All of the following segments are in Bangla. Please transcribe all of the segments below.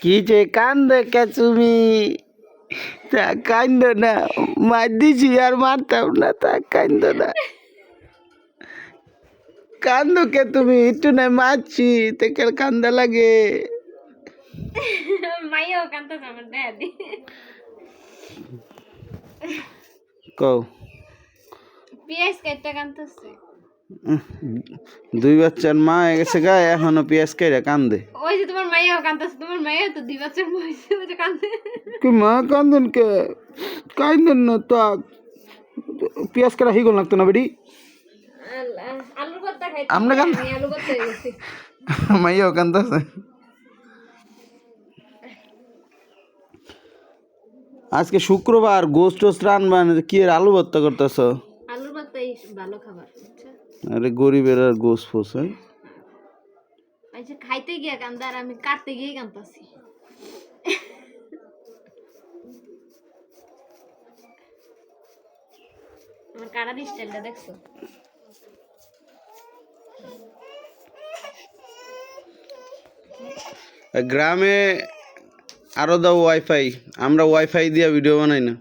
কি যে কান্দে কে তুমি? তা কান্দ না, মার দিছি আর মারতাম না, তা কান্দ না। কান্দো কে তুমি? একটু না মারছি থেকে কান্দা লাগে। মাইয়াও কান্দতে আমার দেয়া দি কও পিএস কাটটা কান্দতেছে। 2 বাচ্চার মা হয়ে গেছে গা, এখনো পেঁয়াজ কেটে কান্দে। ওই যে তোমার মাইয়াও কান্দতেছে, তোমার মাইয়া তো 2 বছর বয়সে ওই যে কান্দে। কি মা কান্দন কে? কান্দন না তা পেঁয়াজ কেটে হিগল লাগতো না বেডি। আলুর ভর্তা খাইতে আমরা কান্দ আমি আলু ভর্তা হয়ে গেছি। মাইয়াও কান্দাছে। আজকে শুক্রবার, গোস্ট টোস্ট রানবান, কি এর আলু ভর্তা করতেছ? আলুর ভর্তাই ভালো খাবার, বুঝছো? আরে গরিবের আর গোস্ট ফোস। আচ্ছা, খাইতে গিয়া কান্দা আর আমি কাটতে গিয়ে কান্দাছি। আমার কাটার স্টাইলটা দেখছো? গ্রামে আরো দাও ওয়াইফাই, আমরা ওয়াইফাই দিয়ে ভিডিও বানাই না,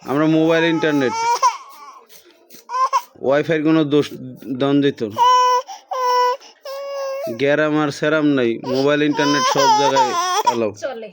আমরা মোবাইল ইন্টারনেট। ওয়াইফাইয়ের কোনো দোষ দন দিত না। গ্যারাম আর সেরাম নাই, মোবাইল ইন্টারনেট সব জায়গায় এলাও। চলে।